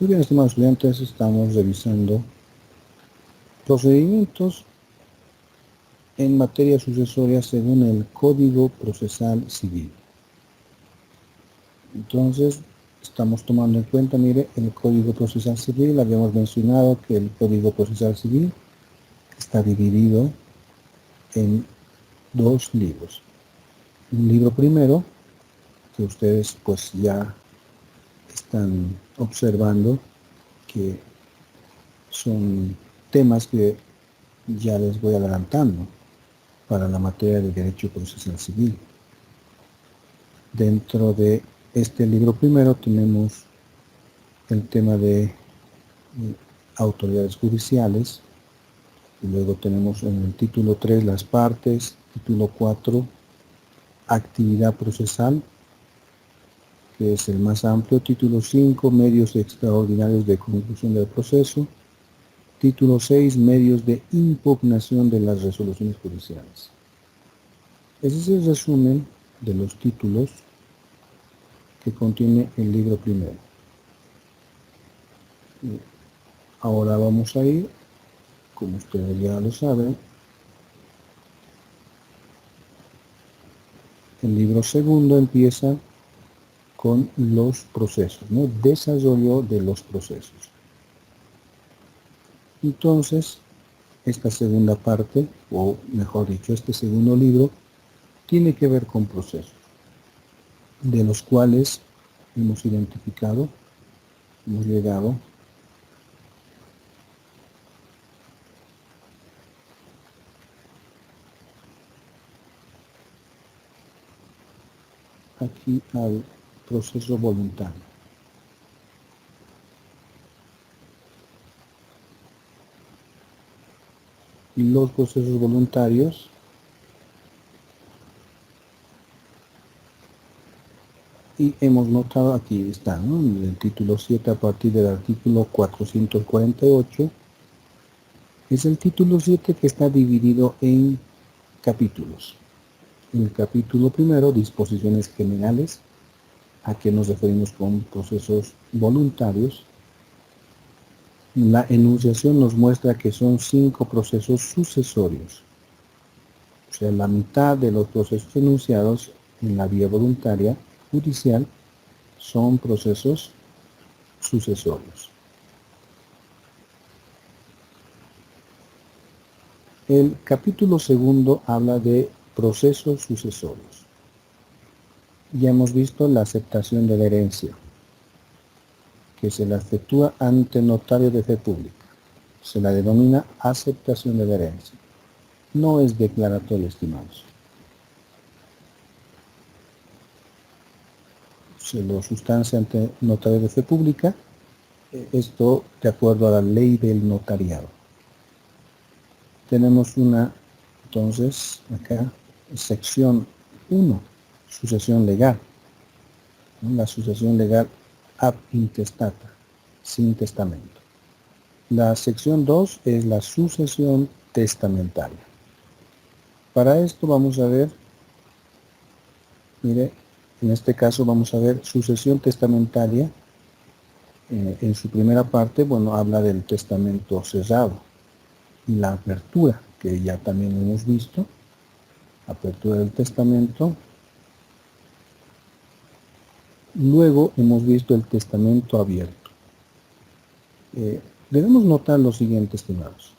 Muy bien, estimados estudiantes, estamos revisando procedimientos en materia sucesoria según el Código Procesal Civil. Entonces, estamos tomando en cuenta, mire, el Código Procesal Civil. Habíamos mencionado que el Código Procesal Civil está dividido en dos libros. Un libro primero, que ustedes pues ya están observando que son temas que ya les voy adelantando para la materia de Derecho Procesal Civil. Dentro de este libro primero tenemos el tema de autoridades judiciales, y luego tenemos en el título 3 las partes, título 4 actividad procesal, que es el más amplio, título 5 medios extraordinarios de conclusión del proceso, título 6 medios de impugnación de las resoluciones judiciales. Ese es el resumen de los títulos que contiene el libro primero. Ahora vamos a ir, como ustedes ya lo saben, el libro segundo empieza con los procesos, ¿no? Desarrollo de los procesos. Entonces, esta segunda parte, o mejor dicho, este segundo libro, tiene que ver con procesos, de los cuales hemos identificado, hemos llegado aquí al proceso voluntario. Los procesos voluntarios y hemos notado, aquí está, ¿no? En el título 7 a partir del artículo 448, es el título 7 que está dividido en capítulos. En el capítulo primero, disposiciones generales, a qué nos referimos con procesos voluntarios. La enunciación nos muestra que son 5 procesos sucesorios, o sea, la mitad de los procesos enunciados en la vía voluntaria judicial son procesos sucesorios. El capítulo segundo habla de procesos sucesorios. Ya hemos visto la aceptación de la herencia, que se la efectúa ante notario de fe pública. Se la denomina aceptación de la herencia. No es declaratorio, estimados. Se lo sustancia ante notario de fe pública, esto de acuerdo a la ley del notariado. Tenemos entonces, acá, sección 1, sucesión legal. La sucesión legal ab intestata, sin testamento. La sección 2 es la sucesión testamentaria. Para esto vamos a ver, mire, en este caso vamos a ver sucesión testamentaria. En su primera parte, bueno, habla del testamento cerrado y la apertura, que ya también hemos visto, apertura del testamento. Luego hemos visto el testamento abierto. Debemos notar lo siguiente, estimados,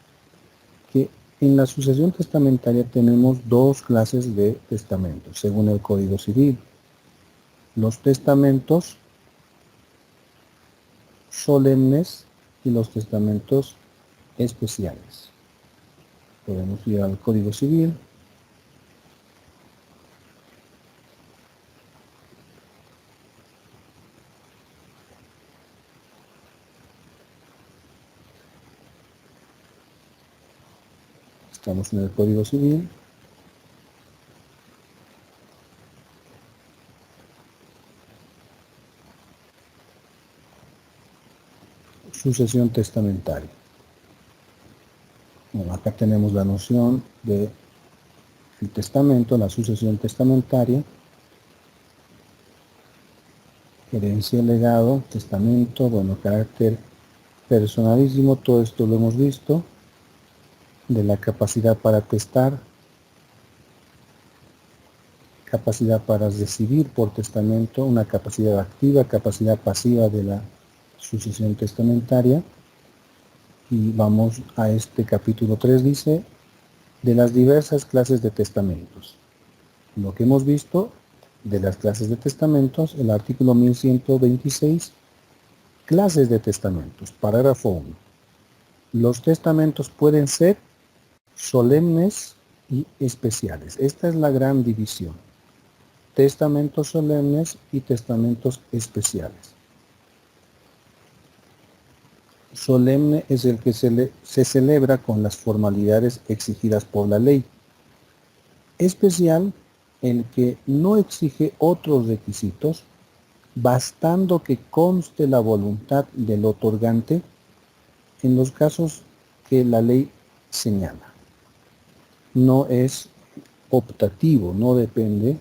que en la sucesión testamentaria tenemos dos clases de testamentos, según el Código Civil. Los testamentos solemnes y los testamentos especiales. Podemos ir al Código Civil. Estamos en el Código Civil. Sucesión testamentaria. Bueno, acá tenemos la noción de el testamento, la sucesión testamentaria. herencia, legado, testamento, bueno, carácter personalísimo, todo esto lo hemos visto, de la capacidad para testar, capacidad para recibir por testamento, una capacidad activa, capacidad pasiva de la sucesión testamentaria. Y vamos a este capítulo 3, dice, de las diversas clases de testamentos. Lo que hemos visto de las clases de testamentos, el artículo 1126, clases de testamentos, parágrafo 1. Los testamentos pueden ser solemnes y especiales. Esta es la gran división. Testamentos solemnes y testamentos especiales. Solemne es el que se celebra con las formalidades exigidas por la ley. Especial, el que no exige otros requisitos, bastando que conste la voluntad del otorgante en los casos que la ley señala. No es optativo, no depende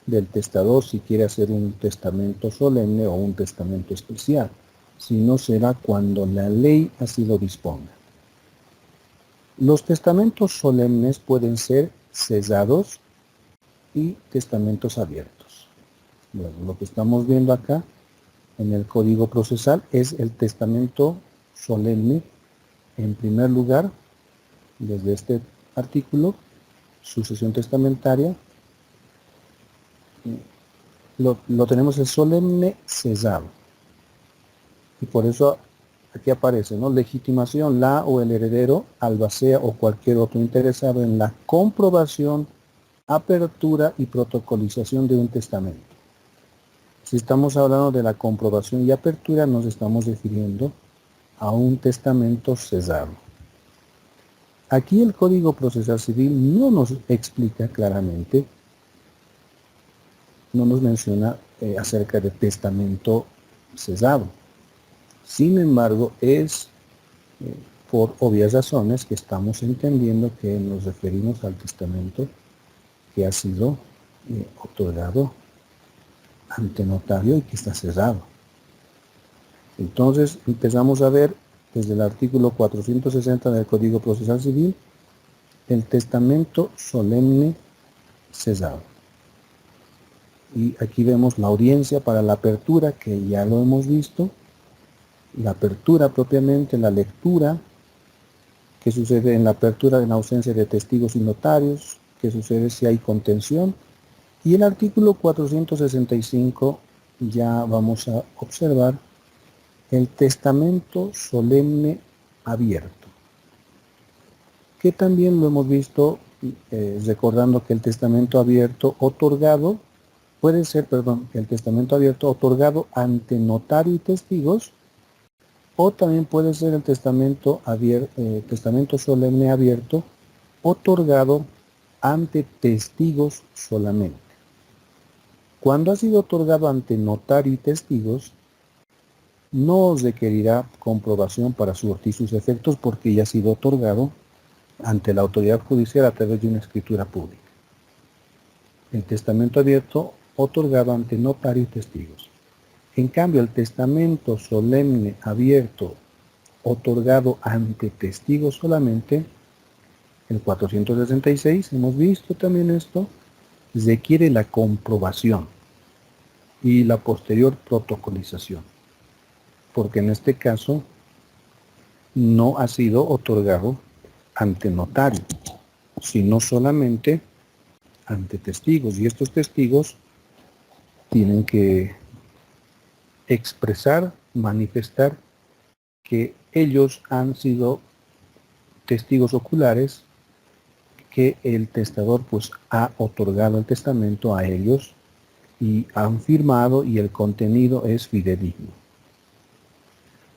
del testador si quiere hacer un testamento solemne o un testamento especial, sino será cuando la ley así lo disponga. Los testamentos solemnes pueden ser cesados y testamentos abiertos. Bueno, lo que estamos viendo acá en el Código Procesal es el testamento solemne. En primer lugar, desde este artículo, sucesión testamentaria, lo tenemos el solemne cesado. Y por eso aquí aparece, ¿no? Legitimación, la o el heredero, albacea o cualquier otro interesado en la comprobación, apertura y protocolización de un testamento. Si estamos hablando de la comprobación y apertura, nos estamos refiriendo a un testamento cesado. Aquí el Código Procesal Civil no nos explica claramente, no nos menciona acerca de testamento cesado. Sin embargo, es por obvias razones que estamos entendiendo que nos referimos al testamento que ha sido otorgado ante notario y que está cerrado. Entonces empezamos a ver desde el artículo 460 del Código Procesal Civil el testamento solemne cesado. Y aquí vemos la audiencia para la apertura, que ya lo hemos visto, la apertura propiamente, la lectura, que sucede en la apertura en ausencia de testigos y notarios, que sucede si hay contención. Y el artículo 465 ya vamos a observar el testamento solemne abierto, que también lo hemos visto recordando que el testamento abierto otorgado puede ser, el testamento abierto otorgado ante notario y testigos, o también puede ser el testamento solemne abierto otorgado ante testigos solamente. Cuando ha sido otorgado ante notario y testigos, no requerirá comprobación para surtir sus efectos porque ya ha sido otorgado ante la autoridad judicial a través de una escritura pública. El testamento abierto otorgado ante notario y testigos. En cambio, el testamento solemne abierto otorgado ante testigos solamente, el 466, hemos visto también esto, requiere la comprobación y la posterior protocolización, porque en este caso no ha sido otorgado ante notario, sino solamente ante testigos, y estos testigos tienen que expresar, manifestar que ellos han sido testigos oculares, que el testador pues ha otorgado el testamento a ellos y han firmado y el contenido es fidedigno.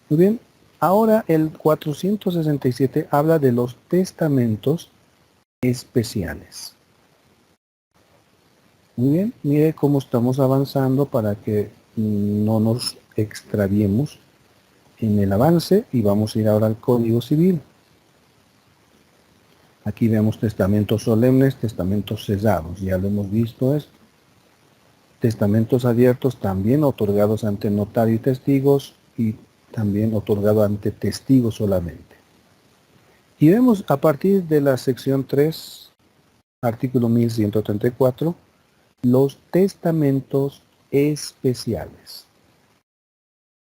Muy bien, ahora el 467 habla de los testamentos especiales. Muy bien, mire cómo estamos avanzando para que no nos extraviemos en el avance y vamos a ir ahora al Código Civil. Aquí vemos testamentos solemnes, testamentos cesados, ya lo hemos visto esto. Testamentos abiertos también otorgados ante notario y testigos, y también otorgado ante testigos solamente. Y vemos a partir de la sección 3, artículo 1134, los testamentos especiales.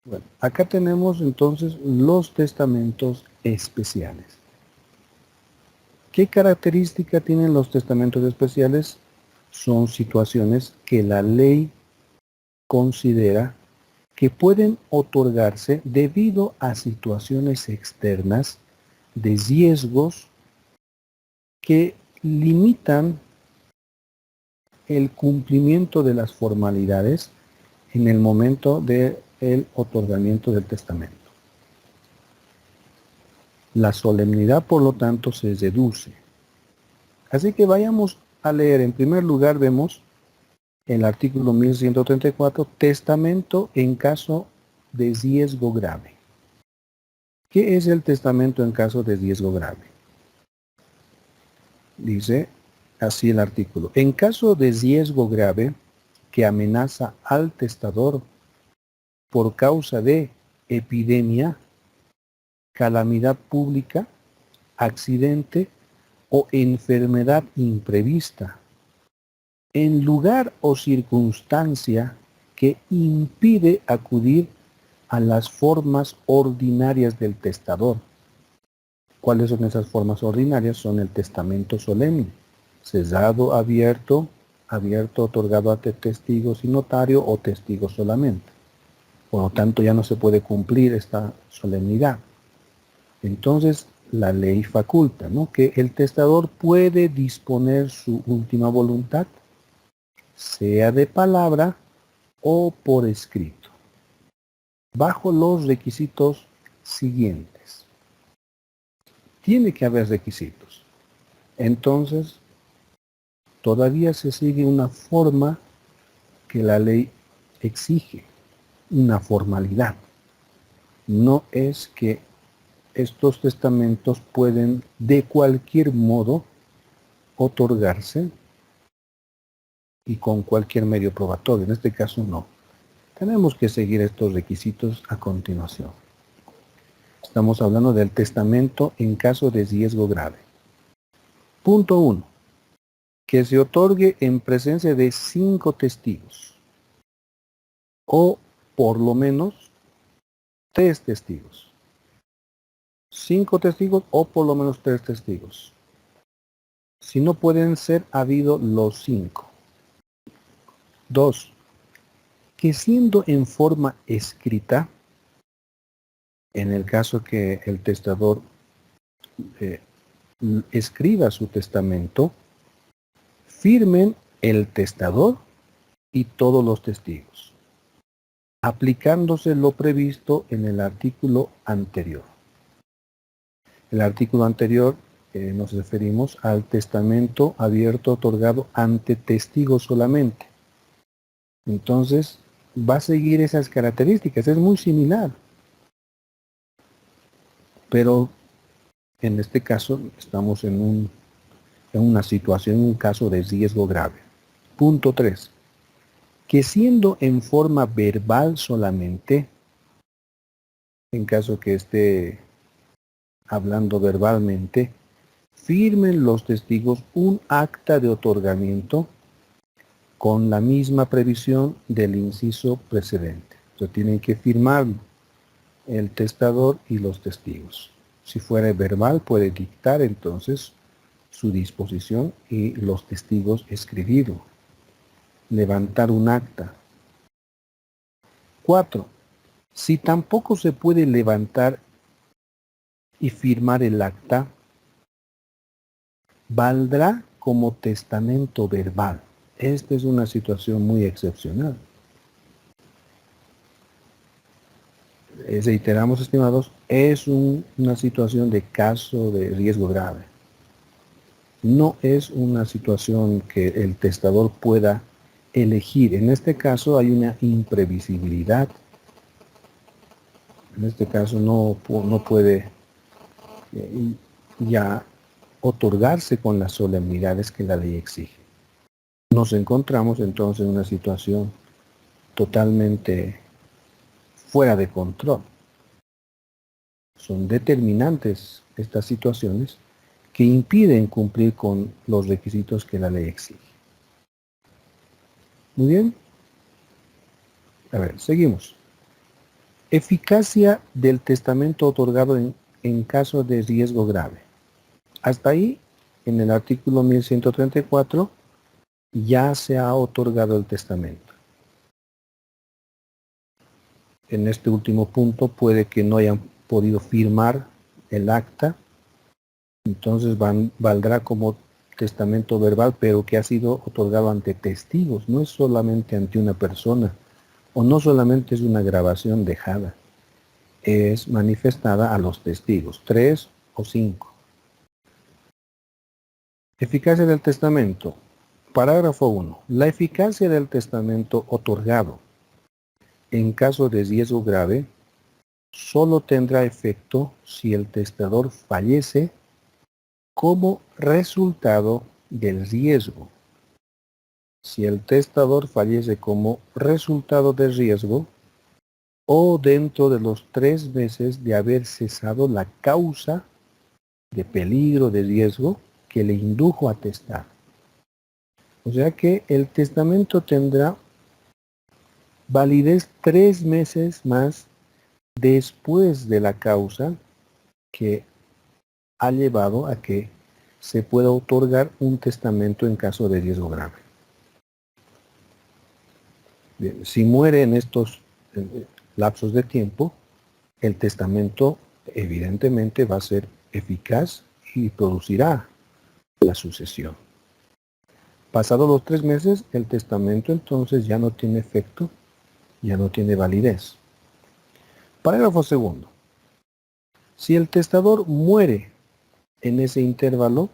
Bueno, acá tenemos entonces los testamentos especiales. ¿Qué característica tienen los testamentos especiales? Son situaciones que la ley considera que pueden otorgarse debido a situaciones externas de riesgos que limitan el cumplimiento de las formalidades en el momento del otorgamiento del testamento. La solemnidad, por lo tanto, se reduce. Así que vayamos a leer. En primer lugar, vemos el artículo 1134, testamento en caso de riesgo grave. ¿Qué es el testamento en caso de riesgo grave? Dice así el artículo: en caso de riesgo grave que amenaza al testador por causa de epidemia, calamidad pública, accidente o enfermedad imprevista, en lugar o circunstancia que impide acudir a las formas ordinarias del testador. ¿Cuáles son esas formas ordinarias? Son el testamento solemne, cesado, abierto, otorgado ante testigos y notario o testigos solamente. Por lo tanto, ya no se puede cumplir esta solemnidad. Entonces, la ley faculta, ¿no?, que el testador puede disponer su última voluntad, sea de palabra o por escrito, bajo los requisitos siguientes. Tiene que haber requisitos. Entonces, todavía se sigue una forma que la ley exige, una formalidad. No es que estos testamentos pueden de cualquier modo otorgarse y con cualquier medio probatorio. En este caso no. Tenemos que seguir estos requisitos a continuación. Estamos hablando del testamento en caso de riesgo grave. Punto 1. Que se otorgue en presencia de 5 testigos o por lo menos 3 testigos. 5 testigos o por lo menos 3 testigos. Si no pueden ser habido los 5. 2. Que siendo en forma escrita, en el caso que el testador escriba su testamento, firmen el testador y todos los testigos, aplicándose lo previsto en el artículo anterior. El artículo anterior nos referimos al testamento abierto otorgado ante testigos solamente. Entonces, va a seguir esas características, es muy similar. Pero en este caso estamos en una situación, un caso de riesgo grave. Punto 3. Que siendo en forma verbal solamente, en caso que esté hablando verbalmente, firmen los testigos un acta de otorgamiento con la misma previsión del inciso precedente. Entonces tienen que firmarlo el testador y los testigos. Si fuera verbal, puede dictar entonces su disposición y los testigos escribirlo. Levantar un acta. 4. Si tampoco se puede levantar y firmar el acta, valdrá como testamento verbal. Esta es una situación muy excepcional. Reiteramos, estimados, es una situación de caso de riesgo grave. No es una situación que el testador pueda elegir. En este caso hay una imprevisibilidad. En este caso no puede ya otorgarse con las solemnidades que la ley exige. nos encontramos entonces en una situación totalmente fuera de control. Son determinantes estas situaciones que impiden cumplir con los requisitos que la ley exige. Muy bien. A ver, seguimos. Eficacia del testamento otorgado en caso de riesgo grave. Hasta ahí, en el artículo 1134, ya se ha otorgado el testamento. En este último punto puede que no hayan podido firmar el acta, entonces valdrá como testamento verbal, pero que ha sido otorgado ante testigos, no es solamente ante una persona, o no solamente es una grabación dejada, es manifestada a los testigos, 3 o 5. Eficacia del testamento. Parágrafo 1. La eficacia del testamento otorgado en caso de riesgo grave solo tendrá efecto si el testador fallece como resultado del riesgo. Si el testador fallece como resultado del riesgo o dentro de los 3 meses de haber cesado la causa de peligro, de riesgo que le indujo a testar. O sea que el testamento tendrá validez 3 meses más después de la causa que ha llevado a que se pueda otorgar un testamento en caso de riesgo grave. Bien, si muere en estos lapsos de tiempo, el testamento evidentemente va a ser eficaz y producirá la sucesión. Pasados los 3 meses, el testamento entonces ya no tiene efecto, ya no tiene validez. Parágrafo segundo. Si el testador muere en ese intervalo,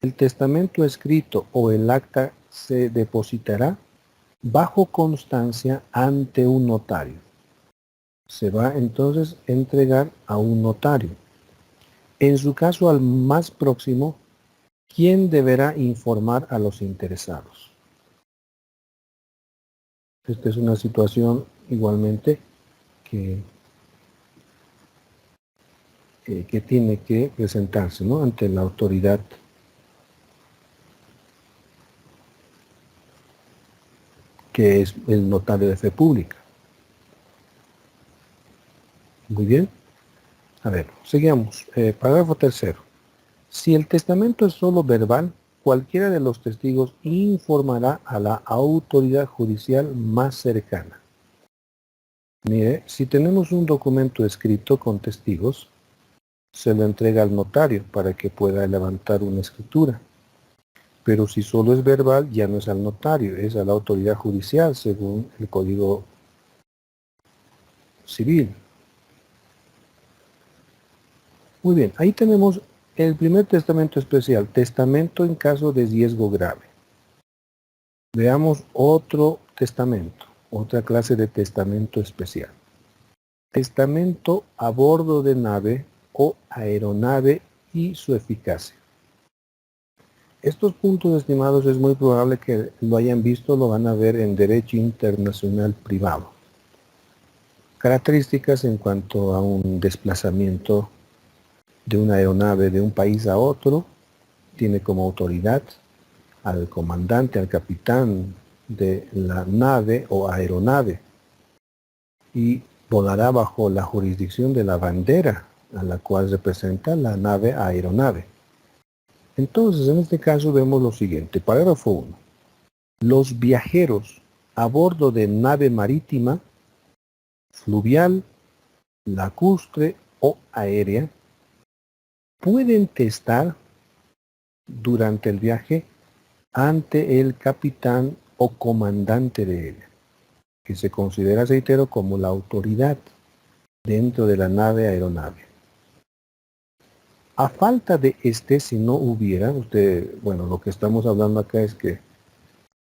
el testamento escrito o el acta se depositará bajo constancia ante un notario. Se va entonces a entregar a un notario. En su caso al más próximo, ¿quién deberá informar a los interesados? Esta es una situación igualmente que tiene que presentarse, ¿no?, ante la autoridad que es el notario de fe pública. Muy bien. A ver, seguimos. Parágrafo tercero. Si el testamento es solo verbal, cualquiera de los testigos informará a la autoridad judicial más cercana. Mire, si tenemos un documento escrito con testigos, se lo entrega al notario para que pueda levantar una escritura. Pero si solo es verbal, ya no es al notario, es a la autoridad judicial según el Código Civil. Muy bien, ahí tenemos el primer testamento especial, testamento en caso de riesgo grave. Veamos otro testamento, otra clase de testamento especial. Testamento a bordo de nave o aeronave y su eficacia. Estos puntos, estimados, es muy probable que lo hayan visto, lo van a ver en Derecho Internacional Privado. Características en cuanto a un desplazamiento de una aeronave de un país a otro, tiene como autoridad al comandante, al capitán de la nave o aeronave, y volará bajo la jurisdicción de la bandera a la cual representa la nave aeronave. Entonces, en este caso vemos lo siguiente, parágrafo 1. Los viajeros a bordo de nave marítima, fluvial, lacustre o aérea pueden testar durante el viaje ante el capitán o comandante de ella, que se considera, reitero, como la autoridad dentro de la nave aeronave. A falta de si no hubiera, bueno, lo que estamos hablando acá es que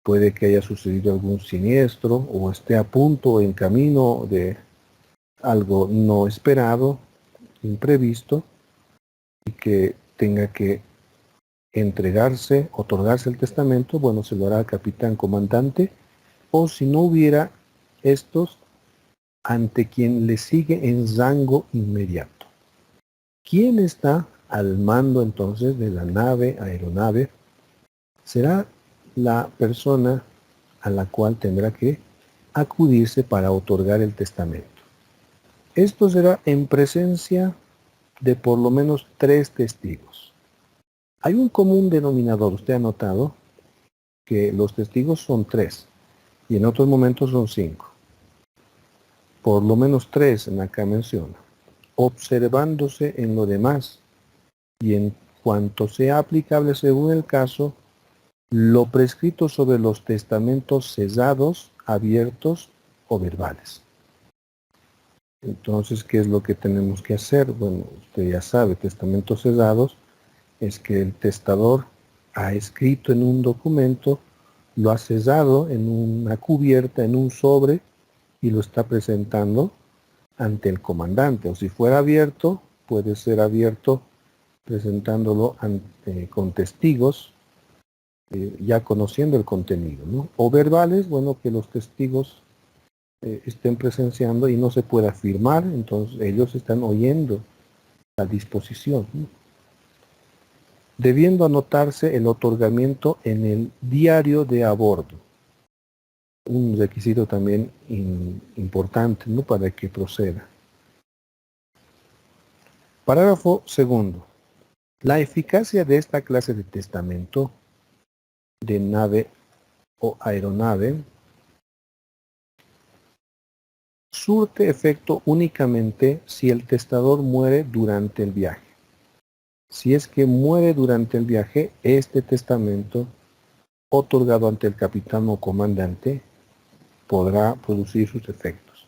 puede que haya sucedido algún siniestro o esté a punto o en camino de algo no esperado, imprevisto, y que tenga que otorgarse el testamento, bueno, se lo hará al capitán comandante, o si no hubiera estos, ante quien le sigue en rango inmediato. ¿Quién está al mando entonces de la aeronave? Será la persona a la cual tendrá que acudirse para otorgar el testamento. Esto será en presencia de por lo menos 3 testigos. Hay un común denominador, usted ha notado que los testigos son 3 y en otros momentos son 5. Por lo menos 3 en acá menciona. Observándose en lo demás y en cuanto sea aplicable según el caso, lo prescrito sobre los testamentos cesados, abiertos o verbales. Entonces, ¿qué es lo que tenemos que hacer? Bueno, usted ya sabe, testamentos cesados es que el testador ha escrito en un documento, lo ha cesado en una cubierta, en un sobre, y lo está presentando ante el comandante. O si fuera abierto, puede ser abierto presentándolo con testigos, ya conociendo el contenido, ¿no? O verbales, bueno, que los testigos estén presenciando y no se pueda firmar, entonces ellos están oyendo la disposición, ¿no? Debiendo anotarse el otorgamiento en el diario de a bordo. Un requisito también importante, ¿no?, para que proceda. Parágrafo segundo. La eficacia de esta clase de testamento de nave o aeronave surte efecto únicamente si el testador muere durante el viaje. Si es que muere durante el viaje, este testamento, otorgado ante el capitán o comandante, podrá producir sus efectos.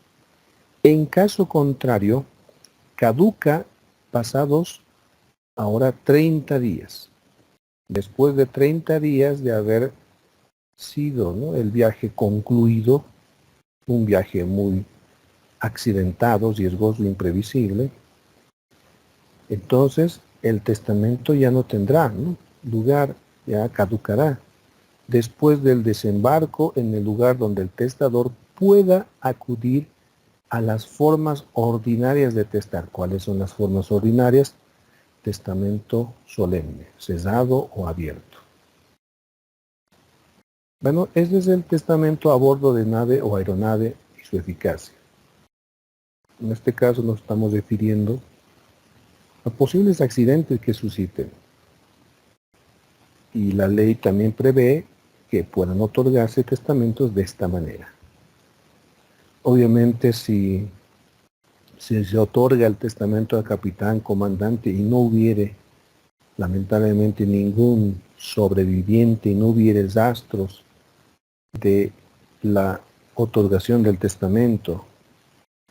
En caso contrario, caduca pasados ahora 30 días. Después de 30 días de haber sido, ¿no?, el viaje concluido, un viaje muy accidentado, riesgoso, imprevisible, entonces el testamento ya no tendrá, ¿no?, lugar, ya caducará. Después del desembarco en el lugar donde el testador pueda acudir a las formas ordinarias de testar. ¿Cuáles son las formas ordinarias? Testamento solemne, cesado o abierto. Bueno, ese es el testamento a bordo de nave o aeronave y su eficacia. En este caso nos estamos refiriendo a posibles accidentes que susciten. Y la ley también prevé que puedan otorgarse testamentos de esta manera. Obviamente, si se otorga el testamento al capitán, comandante, y no hubiere, lamentablemente, ningún sobreviviente, y no hubiere rastros de la otorgación del testamento,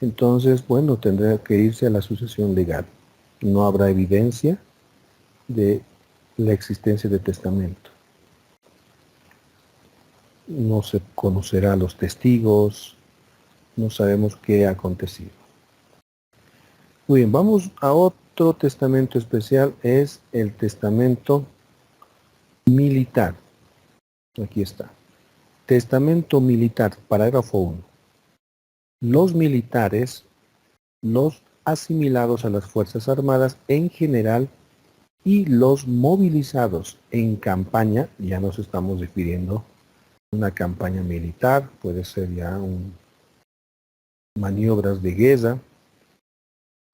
entonces, bueno, tendrá que irse a la sucesión legal. No habrá evidencia de la existencia de testamento. No se conocerá a los testigos, no sabemos qué ha acontecido. Muy bien, vamos a otro testamento especial, es el testamento militar. Aquí está. Testamento militar, parágrafo 1. Los militares, los asimilados a las Fuerzas Armadas en general y los movilizados en campaña, ya nos estamos refiriendo a una campaña militar, puede ser ya maniobras de guerra,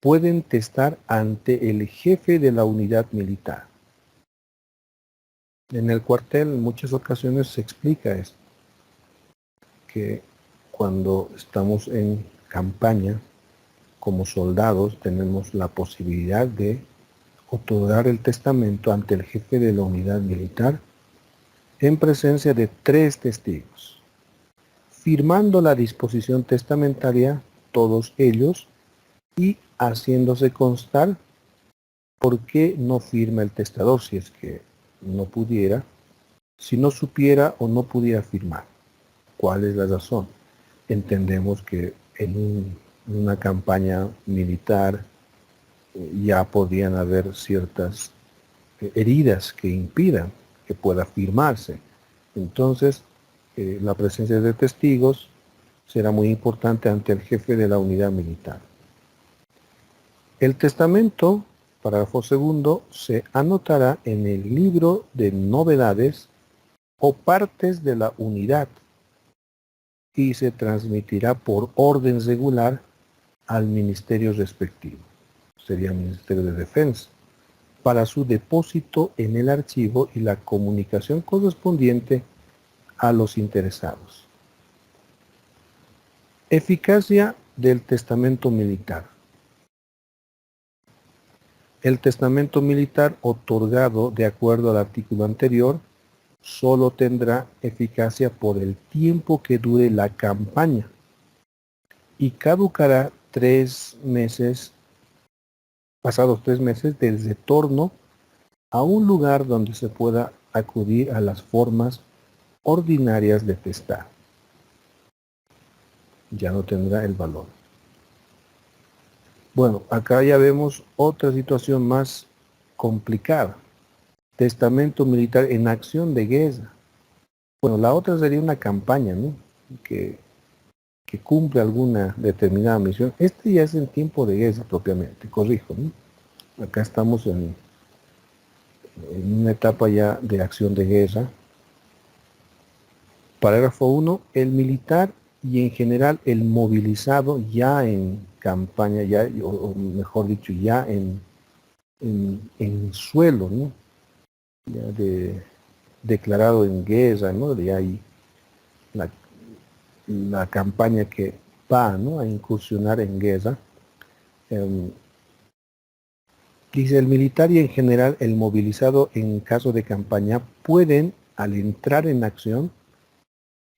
pueden testar ante el jefe de la unidad militar. En el cuartel en muchas ocasiones se explica esto, que cuando estamos en campaña como soldados tenemos la posibilidad de otorgar el testamento ante el jefe de la unidad militar en presencia de 3 testigos, firmando la disposición testamentaria todos ellos y haciéndose constar por qué no firma el testador si es que no pudiera, si no supiera o no pudiera firmar. ¿Cuál es la razón? Entendemos que en una campaña militar ya podían haber ciertas heridas que impidan que pueda firmarse. Entonces, la presencia de testigos será muy importante ante el jefe de la unidad militar. El testamento, párrafo segundo, se anotará en el libro de novedades o partes de la unidad y se transmitirá por orden regular al ministerio respectivo. Sería el Ministerio de Defensa, para su depósito en el archivo y la comunicación correspondiente a los interesados. Eficacia del testamento militar. El testamento militar otorgado de acuerdo al artículo anterior solo tendrá eficacia por el tiempo que dure la campaña y caducará 3 meses, pasados 3 meses del retorno a un lugar donde se pueda acudir a las formas ordinarias de testar. Ya no tendrá el valor. Bueno, acá ya vemos otra situación más complicada. Testamento militar en acción de guerra. Bueno, la otra sería una campaña, ¿no? Que cumple alguna determinada misión. Este ya es en tiempo de guerra propiamente, corrijo, ¿no? Acá estamos en una etapa ya de acción de guerra. Parágrafo 1. El militar y en general el movilizado ya en campaña, ya, o mejor dicho, ya en suelo, ¿no? Ya declarado en guerra, ¿no? De ahí la campaña que va, ¿no? A incursionar en guerra. Dice, el militar y en general el movilizado en caso de campaña pueden, al entrar en acción,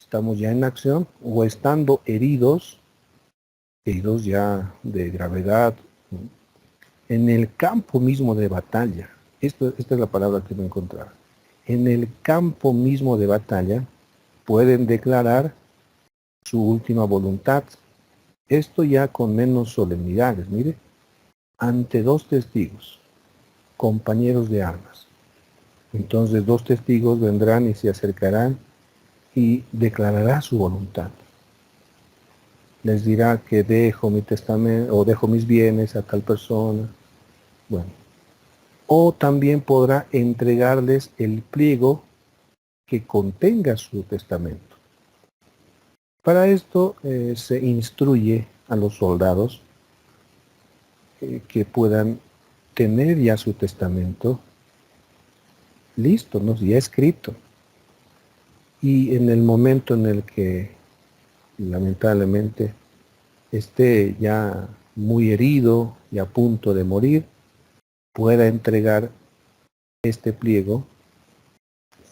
estamos ya en acción, o estando heridos ya de gravedad, ¿no? En el campo mismo de batalla. Esta es la palabra que voy a encontrar. En el campo mismo de batalla pueden declarar su última voluntad. Esto ya con menos solemnidades, mire, ante 2 testigos, compañeros de armas. Entonces 2 testigos vendrán y se acercarán y declarará su voluntad. Les dirá que dejo mi testamento o dejo mis bienes a tal persona. Bueno. O también podrá entregarles el pliego que contenga su testamento. Para esto se instruye a los soldados que puedan tener ya su testamento listo, ¿no? Ya escrito. Y en el momento en el que lamentablemente esté ya muy herido y a punto de morir, pueda entregar este pliego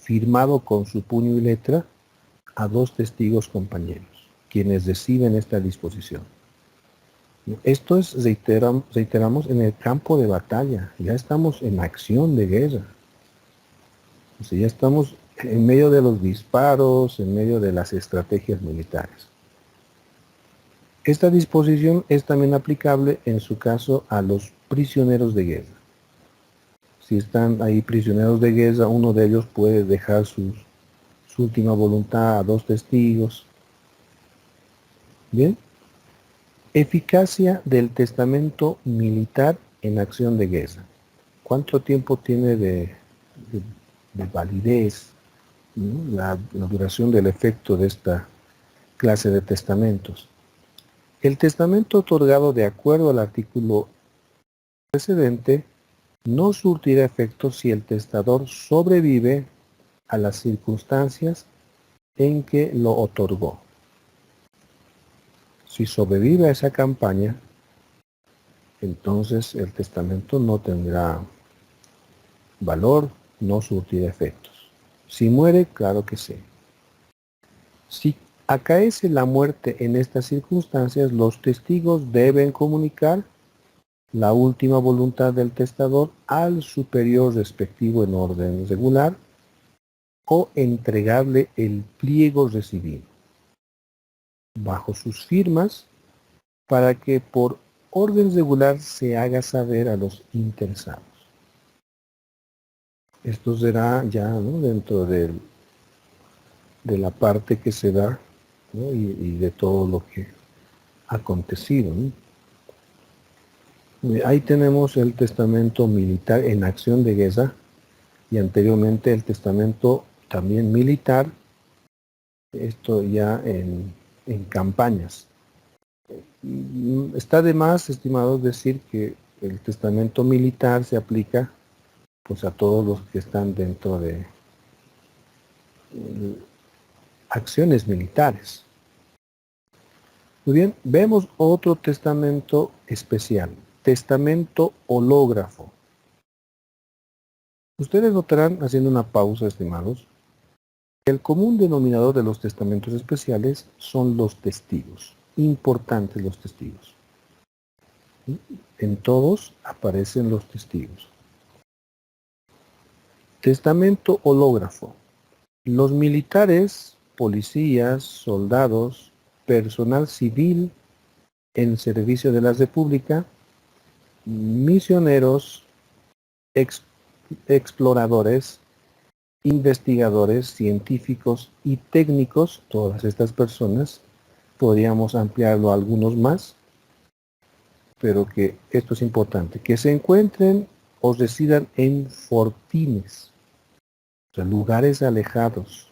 firmado con su puño y letra a 2 testigos compañeros, quienes reciben esta disposición. Esto es, reiteramos, en el campo de batalla. Ya estamos en acción de guerra. O sea, ya estamos en medio de los disparos, en medio de las estrategias militares. Esta disposición es también aplicable en su caso a los prisioneros de guerra. Si están ahí prisioneros de guerra, uno de ellos puede dejar su última voluntad a 2 testigos. Bien. Eficacia del testamento militar en acción de guerra. ¿Cuánto tiempo tiene de validez, ¿no? La duración del efecto de esta clase de testamentos? El testamento otorgado de acuerdo al artículo precedente no surtirá efecto si el testador sobrevive a las circunstancias en que lo otorgó. Si sobrevive a esa campaña, entonces el testamento no tendrá valor, no surtirá efectos. Si muere, claro que sí. Si acaece la muerte en estas circunstancias, los testigos deben comunicar la última voluntad del testador al superior respectivo en orden regular o entregarle el pliego recibido bajo sus firmas para que por orden regular se haga saber a los interesados. Esto será ya, ¿no?, dentro de la parte que se da, ¿no?, y de todo lo que ha acontecido, ¿no? Ahí tenemos el testamento militar en acción de guerra y anteriormente el testamento también militar, esto ya en campañas. Está de más, estimados, decir que el testamento militar se aplica pues a todos los que están dentro de acciones militares. Muy bien, vemos otro testamento especial, testamento hológrafo. Ustedes notarán, haciendo una pausa, estimados, que el común denominador de los testamentos especiales son los testigos, importantes los testigos. En todos aparecen los testigos. Testamento hológrafo. Los militares, policías, soldados, personal civil en servicio de la República, misioneros, exploradores, investigadores, científicos y técnicos, todas estas personas, podríamos ampliarlo a algunos más, pero que esto es importante, que se encuentren o residan en fortines, o sea, lugares alejados,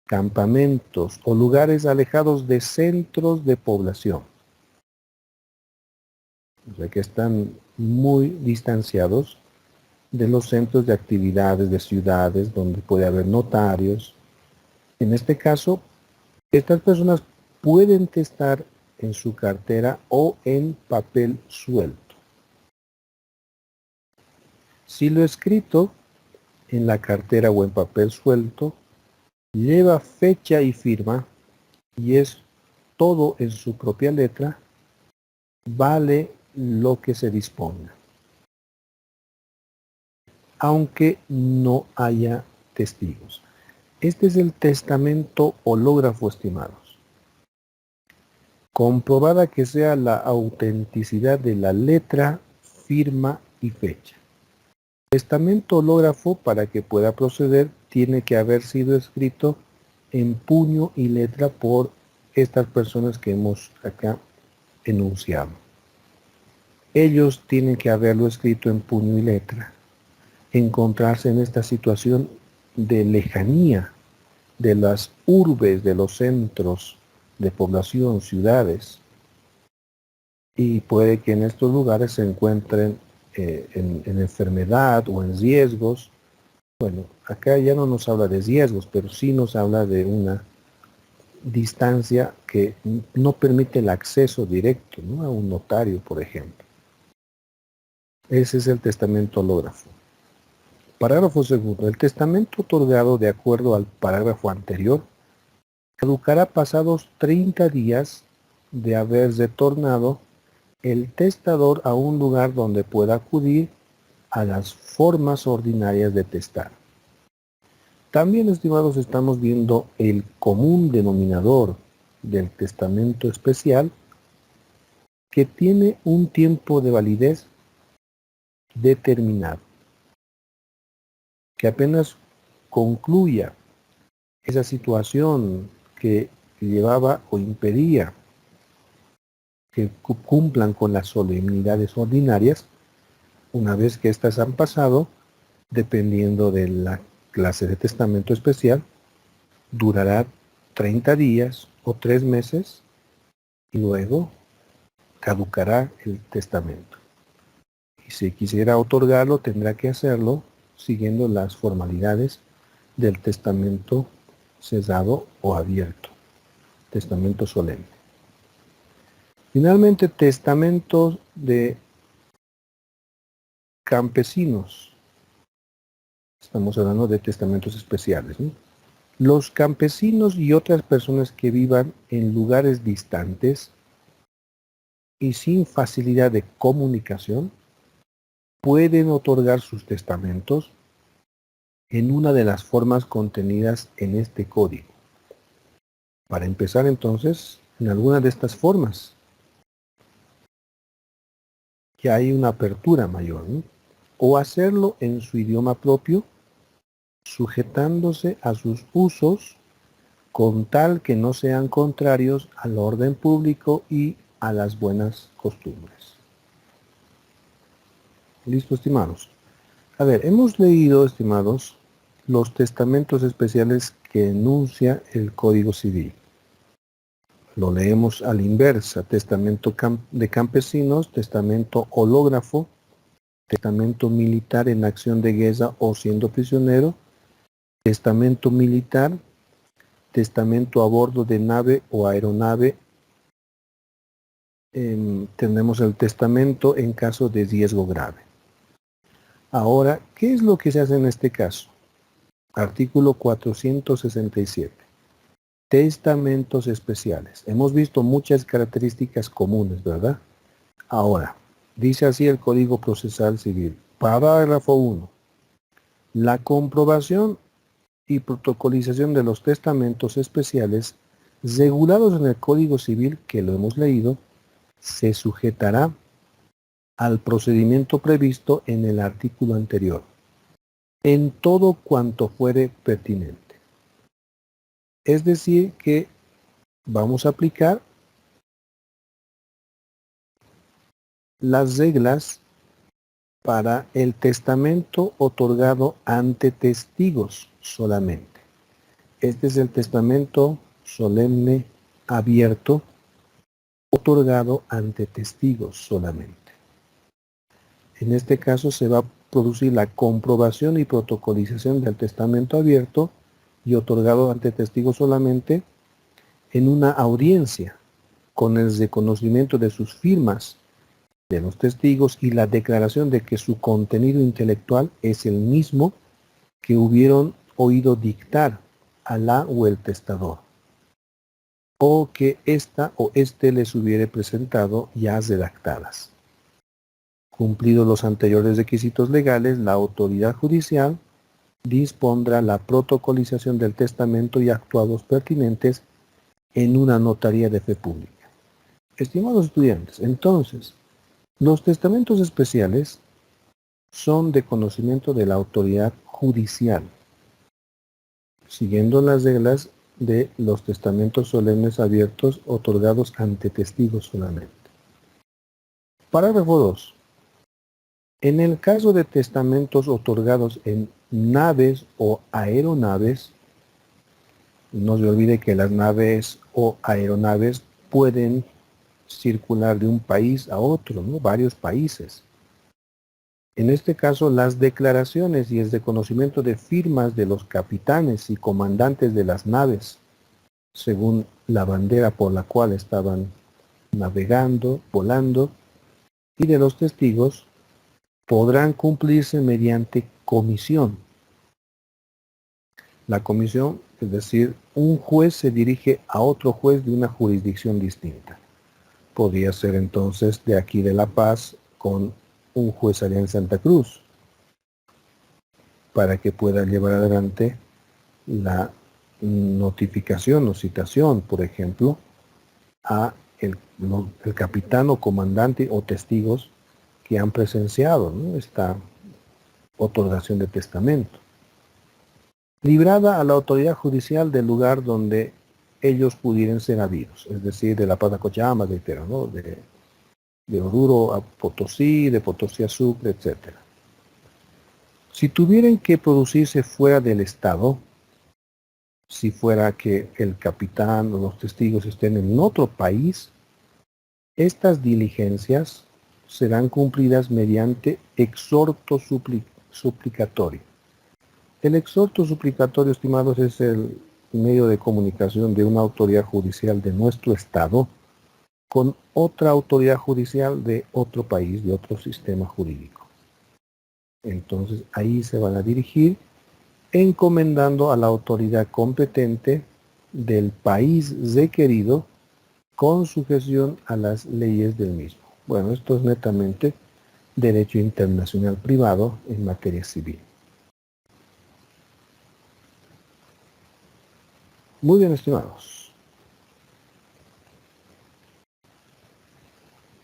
campamentos o lugares alejados de centros de población. O sea, que están muy distanciados de los centros de actividades de ciudades donde puede haber notarios. En este caso, estas personas pueden testar en su cartera o en papel suelto. Si lo escrito en la cartera o en papel suelto lleva fecha y firma y es todo en su propia letra, vale lo que se disponga, aunque no haya testigos. Este es el testamento hológrafo, estimados. Comprobada que sea la autenticidad de la letra, firma y fecha. Testamento hológrafo, para que pueda proceder, tiene que haber sido escrito en puño y letra por estas personas que hemos acá enunciado. Ellos tienen que haberlo escrito en puño y letra. Encontrarse en esta situación de lejanía de las urbes, de los centros de población, ciudades, y puede que en estos lugares se encuentren en enfermedad o en riesgos. Bueno, acá ya no nos habla de riesgos, pero sí nos habla de una distancia que no permite el acceso directo, ¿no?, a un notario, por ejemplo. Ese es el testamento hológrafo. Parágrafo segundo. El testamento otorgado de acuerdo al parágrafo anterior caducará pasados 30 días de haber retornado el testador a un lugar donde pueda acudir a las formas ordinarias de testar. También, estimados, estamos viendo el común denominador del testamento especial, que tiene un tiempo de validez determinado. Que apenas concluya esa situación que llevaba o impedía que cumplan con las solemnidades ordinarias, una vez que éstas han pasado, dependiendo de la clase de testamento especial, durará 30 días o 3 meses y luego caducará el testamento. Y si quisiera otorgarlo, tendrá que hacerlo siguiendo las formalidades del testamento cerrado o abierto, testamento solemne. Finalmente, testamentos de campesinos. Estamos hablando de testamentos especiales, ¿no? Los campesinos y otras personas que vivan en lugares distantes y sin facilidad de comunicación pueden otorgar sus testamentos en una de las formas contenidas en este código. Para empezar, entonces, en alguna de estas formas, que hay una apertura mayor, ¿no? O hacerlo en su idioma propio sujetándose a sus usos con tal que no sean contrarios al orden público y a las buenas costumbres. ¿Listo, estimados? A ver, hemos leído, estimados, los testamentos especiales que enuncia el Código Civil. Lo leemos a la inversa: testamento de campesinos, testamento hológrafo, testamento militar en acción de guerra o siendo prisionero, testamento militar, testamento a bordo de nave o aeronave. Tenemos el testamento en caso de riesgo grave. Ahora, ¿qué es lo que se hace en este caso? Artículo 467. Testamentos especiales. Hemos visto muchas características comunes, ¿verdad? Ahora, dice así el Código Procesal Civil. Parágrafo 1. La comprobación y protocolización de los testamentos especiales regulados en el Código Civil, que lo hemos leído, se sujetará al procedimiento previsto en el artículo anterior, en todo cuanto fuere pertinente. Es decir, que vamos a aplicar las reglas para el testamento otorgado ante testigos solamente. Este es el testamento solemne abierto otorgado ante testigos solamente. En este caso se va a producir la comprobación y protocolización del testamento abierto y otorgado ante testigos solamente en una audiencia con el reconocimiento de sus firmas de los testigos y la declaración de que su contenido intelectual es el mismo que hubieron oído dictar a la o el testador, o que ésta o éste les hubiere presentado ya redactadas. Cumplidos los anteriores requisitos legales, la autoridad judicial dispondrá la protocolización del testamento y actuados pertinentes en una notaría de fe pública. Estimados estudiantes, entonces, los testamentos especiales son de conocimiento de la autoridad judicial, siguiendo las reglas de los testamentos solemnes abiertos otorgados ante testigos solamente. Parágrafo 2. En el caso de testamentos otorgados en naves o aeronaves, no se olvide que las naves o aeronaves pueden circular de un país a otro, ¿no? Varios países. En este caso, las declaraciones y el reconocimiento de firmas de los capitanes y comandantes de las naves, según la bandera por la cual estaban navegando, volando, y de los testigos, podrán cumplirse mediante comisión. La comisión, es decir, un juez se dirige a otro juez de una jurisdicción distinta. Podría ser entonces de aquí de La Paz con un juez allá en Santa Cruz, para que pueda llevar adelante la notificación o citación, por ejemplo, a el capitán o comandante o testigos que han presenciado, ¿no?, esta otorgación de testamento. Librada a la autoridad judicial del lugar donde ellos pudieran ser habidos, es decir, de La Paz a Cochabamba, ¿no?, de Oruro a Potosí, de Potosí a Sucre, etc. Si tuvieran que producirse fuera del Estado, si fuera que el capitán o los testigos estén en otro país, estas diligencias serán cumplidas mediante exhorto suplicatorio. El exhorto suplicatorio, estimados, es el medio de comunicación de una autoridad judicial de nuestro Estado con otra autoridad judicial de otro país, de otro sistema jurídico. Entonces ahí se van a dirigir encomendando a la autoridad competente del país requerido con sujeción a las leyes del mismo. Bueno, esto es netamente derecho internacional privado en materia civil. Muy bien, estimados.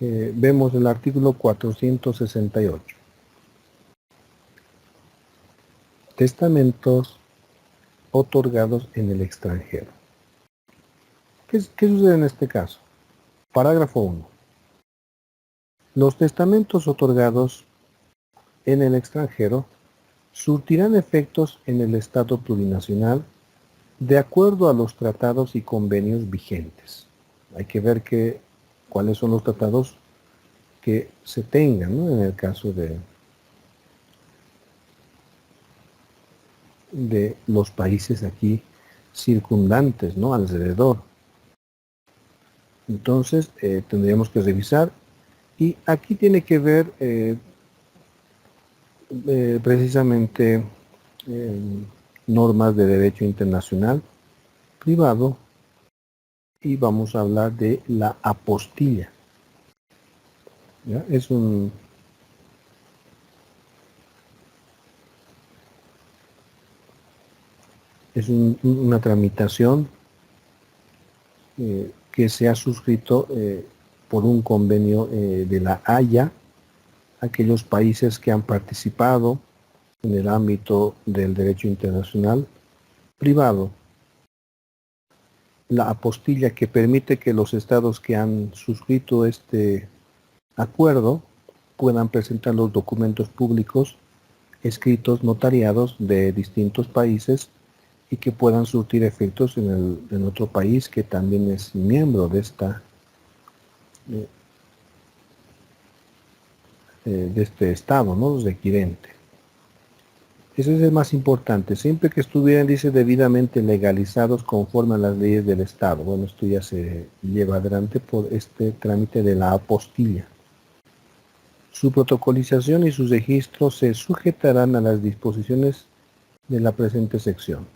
Vemos el artículo 468. testamentos otorgados en el extranjero. ¿Qué sucede en este caso? Parágrafo 1. Los testamentos otorgados en el extranjero surtirán efectos en el Estado plurinacional de acuerdo a los tratados y convenios vigentes. Hay que ver cuáles son los tratados que se tengan, ¿no? En el caso de los países aquí circundantes, ¿no? Alrededor. Entonces, tendríamos que revisar. Y aquí tiene que ver precisamente normas de derecho internacional privado, y vamos a hablar de la apostilla. ¿Ya? Es una tramitación que se ha suscrito por un convenio de la Haya, aquellos países que han participado en el ámbito del derecho internacional privado. La apostilla que permite que los estados que han suscrito este acuerdo puedan presentar los documentos públicos escritos notariados de distintos países y que puedan surtir efectos en otro país que también es miembro de este estado, ¿no? Requirente. Eso es el más importante. Siempre que estuvieran, dice, debidamente legalizados conforme a las leyes del estado. Bueno, esto ya se lleva adelante por este trámite de la apostilla. Su protocolización y sus registros se sujetarán a las disposiciones de la presente sección.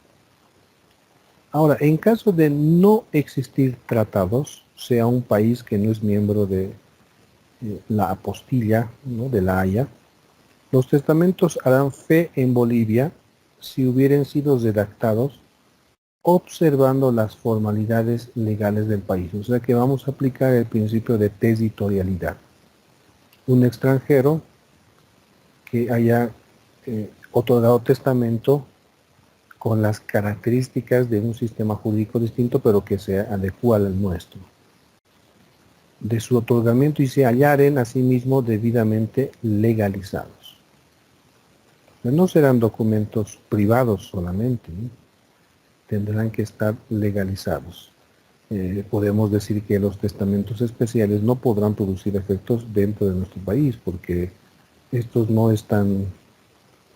Ahora, en caso de no existir tratados, sea un país que no es miembro de la apostilla, ¿no? De la Haya, los testamentos harán fe en Bolivia si hubieran sido redactados observando las formalidades legales del país. O sea que vamos a aplicar el principio de territorialidad. Un extranjero que haya otorgado testamento con las características de un sistema jurídico distinto, pero que se adecua al nuestro. De su otorgamiento y se hallaren asimismo debidamente legalizados. No serán documentos privados solamente, ¿no? Tendrán que estar legalizados. Podemos decir que los testamentos especiales no podrán producir efectos dentro de nuestro país porque estos no están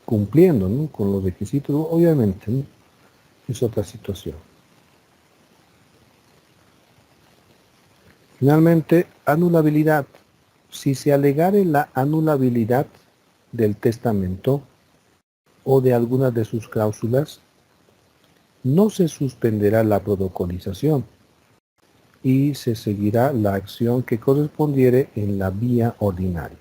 cumpliendo, ¿no? Con los requisitos, obviamente, ¿no? Es otra situación. Finalmente, anulabilidad. Si se alegare la anulabilidad del testamento o de algunas de sus cláusulas, no se suspenderá la protocolización y se seguirá la acción que correspondiere en la vía ordinaria.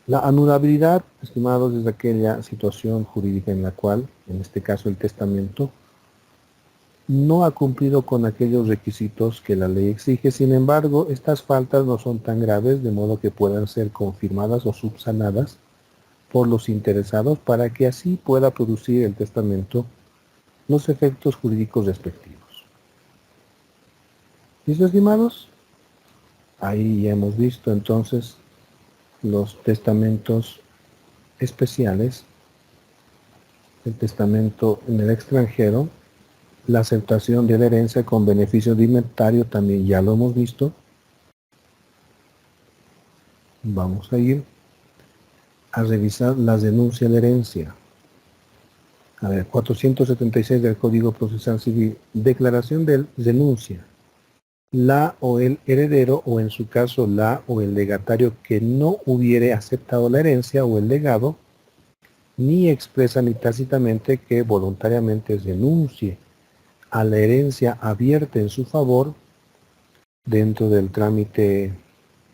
La anulabilidad, estimados, es aquella situación jurídica en la cual, en este caso el testamento, no ha cumplido con aquellos requisitos que la ley exige. Sin embargo, estas faltas no son tan graves de modo que puedan ser confirmadas o subsanadas por los interesados para que así pueda producir el testamento los efectos jurídicos respectivos. ¿Listo, estimados? Ahí ya hemos visto entonces los testamentos especiales, el testamento en el extranjero, la aceptación de la herencia con beneficio de inventario, también ya lo hemos visto. Vamos a ir a revisar las denuncias de herencia. A ver, 476 del Código Procesal Civil. Declaración de denuncia. La o el heredero, o en su caso la o el legatario que no hubiere aceptado la herencia o el legado, ni expresa ni tácitamente que voluntariamente renuncie a la herencia abierta en su favor dentro del trámite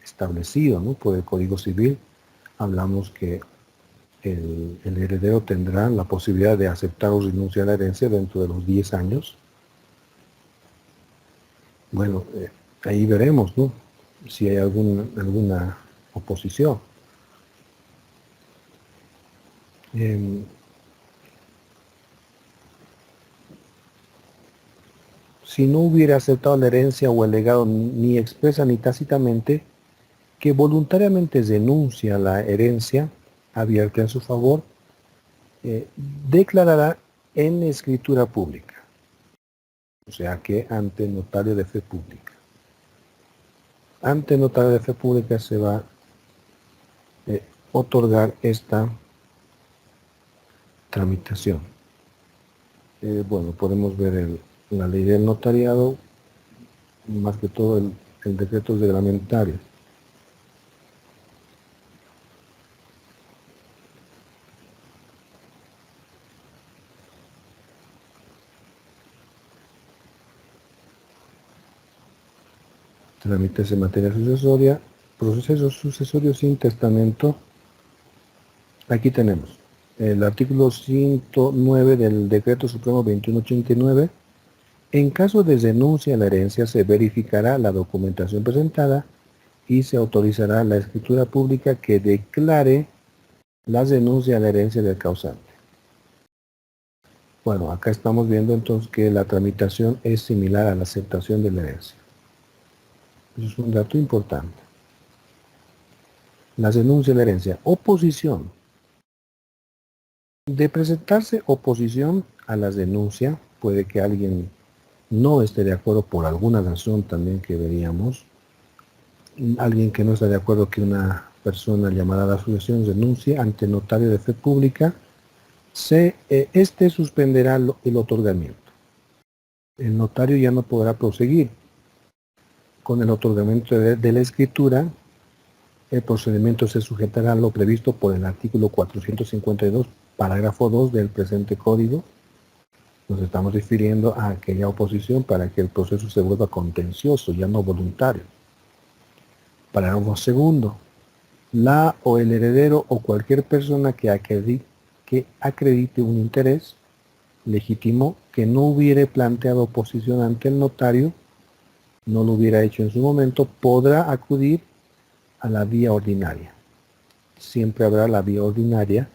establecido, ¿no? Por el Código Civil. Hablamos que el heredero tendrá la posibilidad de aceptar o renunciar a la herencia dentro de los 10 años. Bueno, ahí veremos, ¿no? Si hay alguna oposición. si no hubiera aceptado la herencia o el legado ni expresa ni tácitamente, que voluntariamente denuncia la herencia abierta en su favor, declarará en escritura pública, o sea que ante notario de fe pública. Ante notario de fe pública se va a otorgar esta tramitación. Bueno, podemos ver la ley del notariado, más que todo el decreto reglamentario. Trámites en materia sucesoria, procesos sucesorios sin testamento. Aquí tenemos el artículo 109 del Decreto Supremo 2189. En caso de denuncia a la herencia, se verificará la documentación presentada y se autorizará la escritura pública que declare la denuncia a la herencia del causante. Bueno, acá estamos viendo entonces que la tramitación es similar a la aceptación de la herencia. Eso es un dato importante. La denuncia a la herencia. Oposición. De presentarse oposición a la denuncia, puede que alguien no esté de acuerdo por alguna razón también que veríamos. Alguien que no está de acuerdo que una persona llamada a la sucesión denuncie ante notario de fe pública, este suspenderá el otorgamiento. El notario ya no podrá proseguir con el otorgamiento de la escritura. El procedimiento se sujetará a lo previsto por el artículo 452, parágrafo 2 del presente código. Nos estamos refiriendo a aquella oposición para que el proceso se vuelva contencioso, ya no voluntario. Parágrafo segundo. La o el heredero o cualquier persona que acredite un interés legítimo que no hubiere planteado oposición ante el notario, no lo hubiera hecho en su momento, podrá acudir a la vía ordinaria. Siempre habrá la vía ordinaria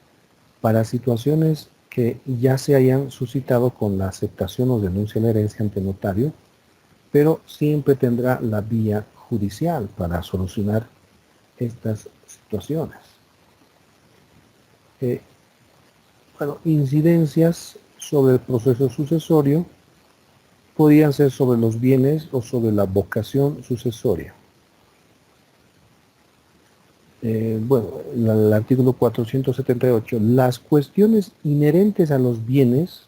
para situaciones que ya se hayan suscitado con la aceptación o denuncia de la herencia ante notario, pero siempre tendrá la vía judicial para solucionar estas situaciones. Bueno, incidencias sobre el proceso sucesorio podrían ser sobre los bienes o sobre la vocación sucesoria. Bueno, el artículo 478, las cuestiones inherentes a los bienes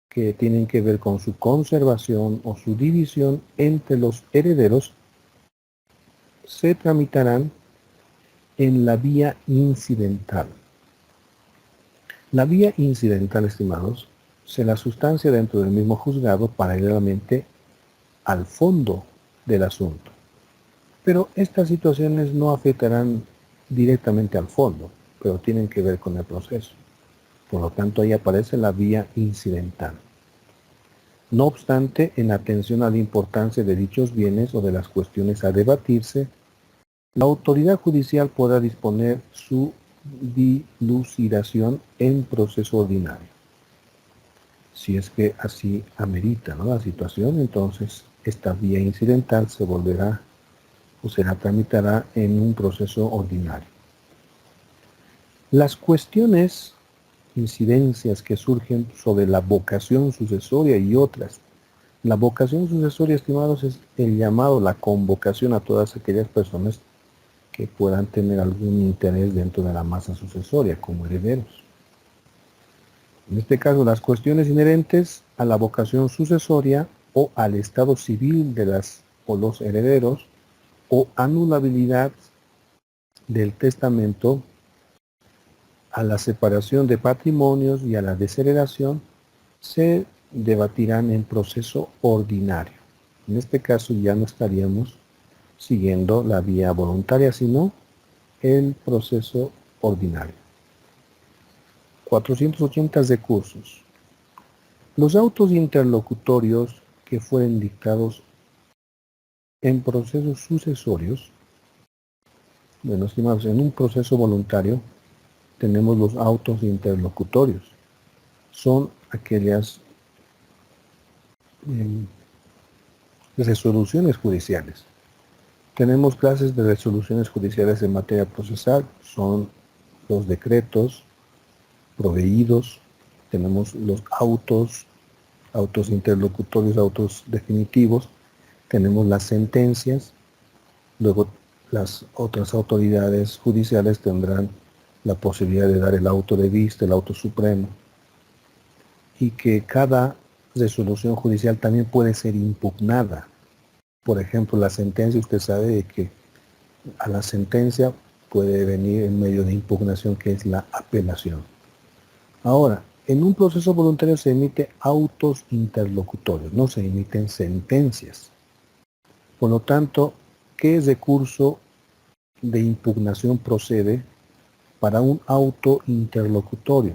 que tienen que ver con su conservación o su división entre los herederos se tramitarán en la vía incidental. La vía incidental, estimados, se la sustancia dentro del mismo juzgado paralelamente al fondo del asunto. Pero estas situaciones no afectarán directamente al fondo, pero tienen que ver con el proceso. Por lo tanto, ahí aparece la vía incidental. No obstante, en atención a la importancia de dichos bienes o de las cuestiones a debatirse, la autoridad judicial podrá disponer su dilucidación en proceso ordinario. Si es que así amerita, ¿no?, la situación, entonces esta vía incidental se volverá o se la tramitará en un proceso ordinario. Las cuestiones, incidencias que surgen sobre la vocación sucesoria y otras. La vocación sucesoria, estimados, es el llamado, la convocación a todas aquellas personas que puedan tener algún interés dentro de la masa sucesoria como herederos. En este caso, las cuestiones inherentes a la vocación sucesoria o al estado civil de las o los herederos o anulabilidad del testamento, a la separación de patrimonios y a la desheredación se debatirán en proceso ordinario. En este caso ya no estaríamos siguiendo la vía voluntaria, sino el proceso ordinario. 480 recursos. Los autos interlocutorios que fueren dictados en procesos sucesorios, bueno, estimados, en un proceso voluntario tenemos los autos interlocutorios. Son aquellas resoluciones judiciales. Tenemos clases de resoluciones judiciales en materia procesal, son los decretos proveídos, tenemos los autos interlocutorios, autos definitivos, tenemos las sentencias, luego las otras autoridades judiciales tendrán la posibilidad de dar el auto de vista, el auto supremo, y que cada resolución judicial también puede ser impugnada. Por ejemplo, la sentencia, usted sabe de que a la sentencia puede venir en medio de impugnación, que es la apelación. Ahora, en un proceso voluntario se emite autos interlocutorios, no se emiten sentencias. Por lo tanto, ¿qué recurso de impugnación procede para un auto interlocutorio?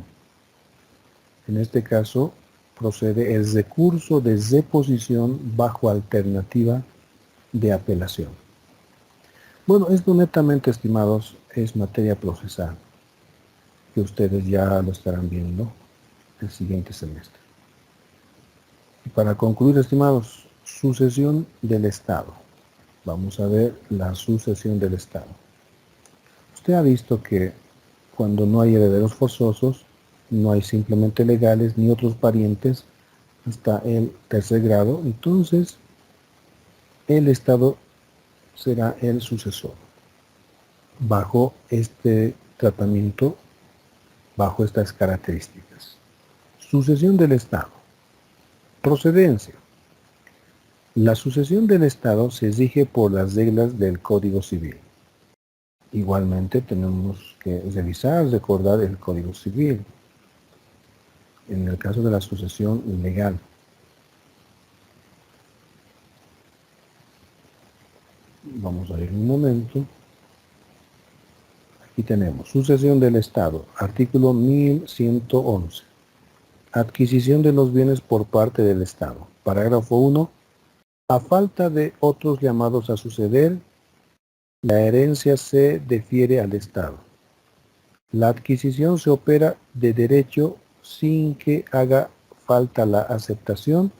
En este caso, procede el recurso de reposición bajo alternativa de apelación. Bueno, esto netamente, estimados, es materia procesal, que ustedes ya lo estarán viendo el siguiente semestre. Y para concluir, estimados, sucesión del Estado. Vamos a ver la sucesión del Estado. Usted ha visto que cuando no hay herederos forzosos, no hay simplemente legales ni otros parientes hasta el tercer grado, entonces el Estado será el sucesor. Bajo este tratamiento, bajo estas características. Sucesión del Estado. Procedencia. La sucesión del Estado se rige por las reglas del Código Civil. Igualmente tenemos que revisar, recordar el Código Civil. En el caso de la sucesión legal. Vamos a ir un momento. Aquí tenemos sucesión del Estado, artículo 1111. Adquisición de los bienes por parte del Estado. Parágrafo 1. A falta de otros llamados a suceder, la herencia se defiere al Estado. La adquisición se opera de derecho sin que haga falta la aceptación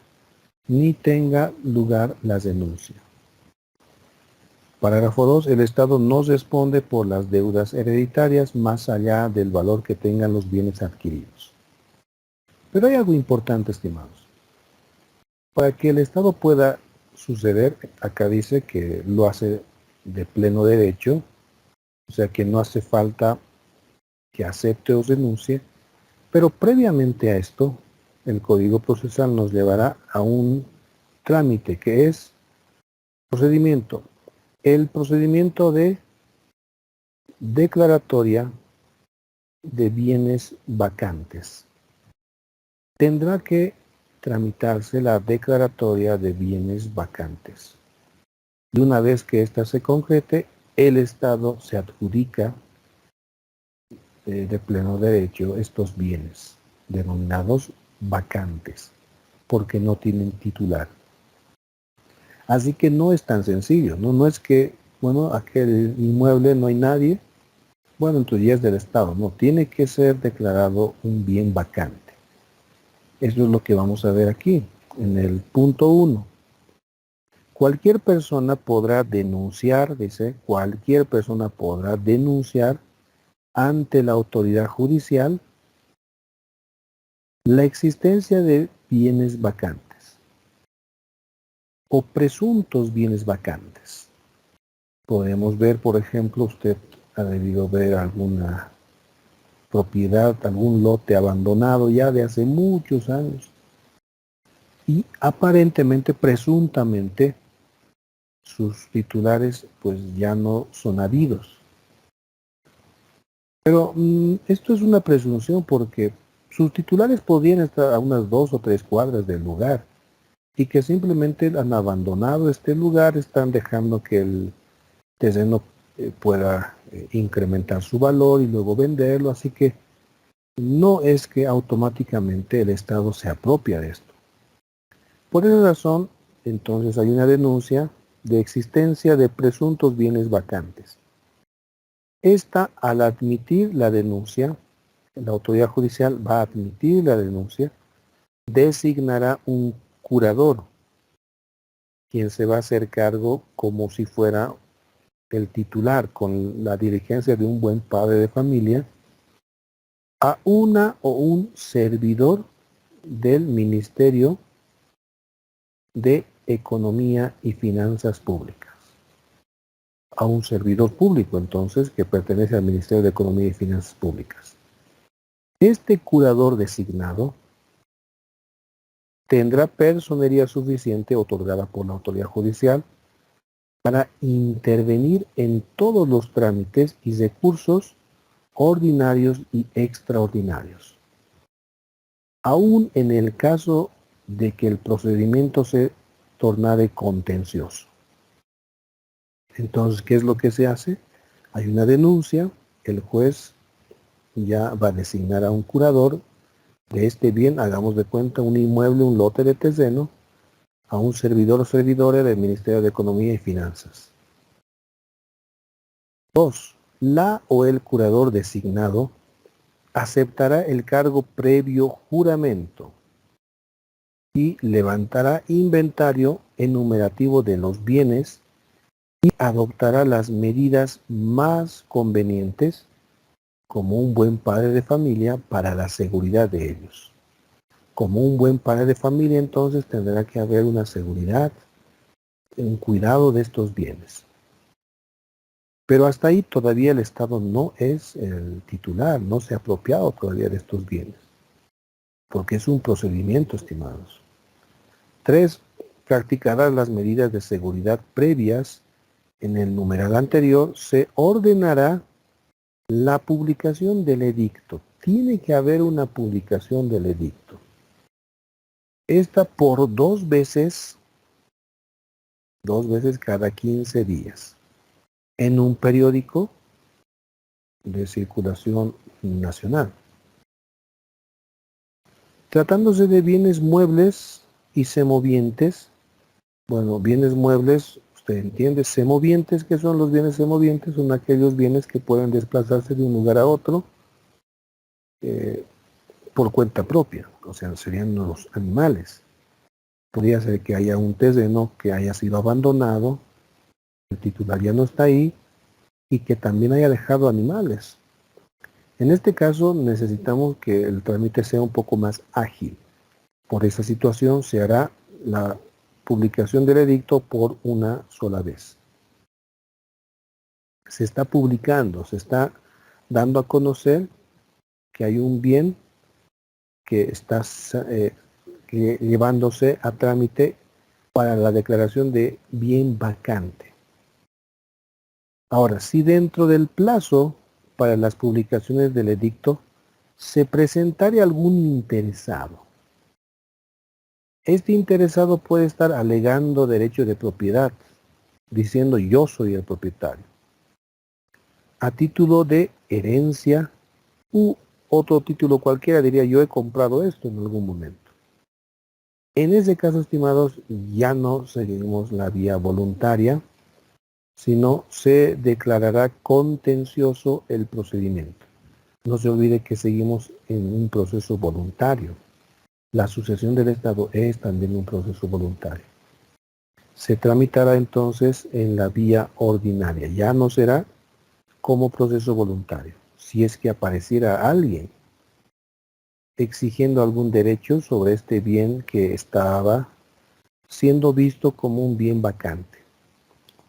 ni tenga lugar la denuncia. Parágrafo 2. El Estado no responde por las deudas hereditarias más allá del valor que tengan los bienes adquiridos. Pero hay algo importante, estimados. Para que el Estado pueda suceder, acá dice que lo hace de pleno derecho, o sea que no hace falta que acepte o renuncie, pero previamente a esto, el Código Procesal nos llevará a un trámite que es procedimiento. El procedimiento de declaratoria de bienes vacantes. Tendrá que tramitarse la declaratoria de bienes vacantes. Y una vez que ésta se concrete, el Estado se adjudica de pleno derecho estos bienes, denominados vacantes, porque no tienen titular. Así que no es tan sencillo, no es que, bueno, aquel inmueble no hay nadie, bueno, entonces ya es del Estado. No, tiene que ser declarado un bien vacante. Eso es lo que vamos a ver aquí, en el punto 1. Cualquier persona podrá denunciar, dice, cualquier persona podrá denunciar ante la autoridad judicial la existencia de bienes vacantes o presuntos bienes vacantes. Podemos ver, por ejemplo, usted ha debido ver alguna propiedad, algún lote abandonado ya de hace muchos años y aparentemente, presuntamente, sus titulares pues ya no son habidos. Pero esto es una presunción porque sus titulares podrían estar a unas 2 o 3 cuadras del lugar y que simplemente han abandonado este lugar, están dejando que el terreno pueda incrementar su valor y luego venderlo, así que no es que automáticamente el Estado se apropia de esto. Por esa razón, entonces hay una denuncia de existencia de presuntos bienes vacantes. Esta, al admitir la denuncia, la autoridad judicial va a admitir la denuncia, designará un curador. quien se va a hacer cargo como si fuera el titular, con la diligencia de un buen padre de familia, a una o un servidor del Ministerio de Economía y Finanzas Públicas. A un servidor público, entonces, que pertenece al Ministerio de Economía y Finanzas Públicas. Este curador designado tendrá personería suficiente otorgada por la autoridad judicial para intervenir en todos los trámites y recursos ordinarios y extraordinarios, aún en el caso de que el procedimiento se tornare contencioso. Entonces, ¿qué es lo que se hace? Hay una denuncia, el juez ya va a designar a un curador de este bien, hagamos de cuenta un inmueble, un lote de terreno, a un servidor o servidora del Ministerio de Economía y Finanzas. 2. La o el curador designado aceptará el cargo previo juramento y levantará inventario enumerativo de los bienes y adoptará las medidas más convenientes como un buen padre de familia para la seguridad de ellos. Como un buen padre de familia, entonces tendrá que haber una seguridad, un cuidado de estos bienes. Pero hasta ahí todavía el Estado no es el titular, no se ha apropiado todavía de estos bienes, porque es un procedimiento, estimados. 3. Practicará las medidas de seguridad previas. En el numeral anterior se ordenará la publicación del edicto. Tiene que haber una publicación del edicto. Esta por dos veces cada 15 días, en un periódico de circulación nacional. Tratándose de bienes muebles y semovientes, bueno, bienes muebles, usted entiende, semovientes, ¿qué son los bienes semovientes? Son aquellos bienes que pueden desplazarse de un lugar a otro por cuenta propia, o sea, serían los animales. Podría ser que haya un terreno que haya sido abandonado, el titular ya no está ahí, y que también haya dejado animales. En este caso necesitamos que el trámite sea un poco más ágil. Por esa situación se hará la publicación del edicto por una sola vez. Se está publicando, se está dando a conocer que hay un bien que está llevándose a trámite para la declaración de bien vacante. Ahora, si dentro del plazo para las publicaciones del edicto se presentare algún interesado, este interesado puede estar alegando derecho de propiedad, diciendo yo soy el propietario, a título de herencia u otro título cualquiera, diría yo he comprado esto en algún momento. En ese caso, estimados, ya no seguimos la vía voluntaria, sino se declarará contencioso el procedimiento. No se olvide que seguimos en un proceso voluntario. La sucesión del Estado es también un proceso voluntario. Se tramitará entonces en la vía ordinaria. Ya no será como proceso voluntario. Si es que apareciera alguien exigiendo algún derecho sobre este bien que estaba siendo visto como un bien vacante.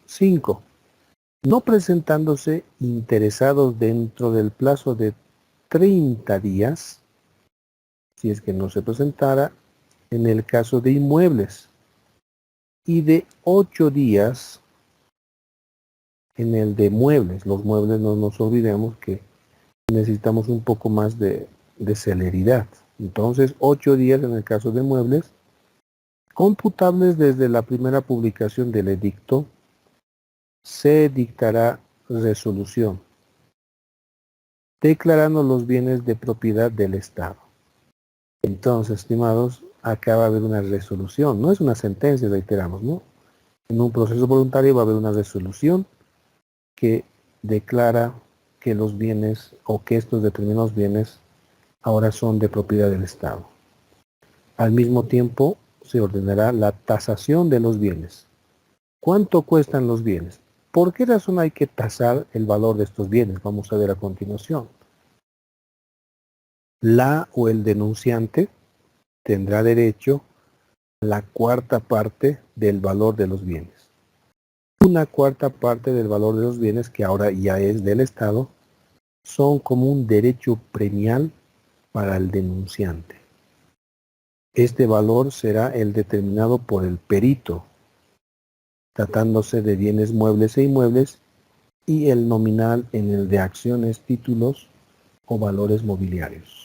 5. No presentándose interesados dentro del plazo de 30 días, si es que no se presentara, en el caso de inmuebles, y de 8 días en el de muebles. Los muebles no nos olvidemos que necesitamos un poco más de celeridad. Entonces, 8 días en el caso de muebles, computables desde la primera publicación del edicto, se dictará resolución, declarando los bienes de propiedad del Estado. Entonces, estimados, acá va a haber una resolución, no es una sentencia, reiteramos, ¿no? En un proceso voluntario va a haber una resolución que declara que los bienes o que estos determinados bienes ahora son de propiedad del Estado. Al mismo tiempo, se ordenará la tasación de los bienes. ¿Cuánto cuestan los bienes? ¿Por qué razón hay que tasar el valor de estos bienes? Vamos a ver a continuación. La o el denunciante tendrá derecho a la cuarta parte del valor de los bienes. Una cuarta parte del valor de los bienes, que ahora ya es del Estado, son como un derecho premial para el denunciante. Este valor será el determinado por el perito, tratándose de bienes muebles e inmuebles, y el nominal en el de acciones, títulos o valores mobiliarios.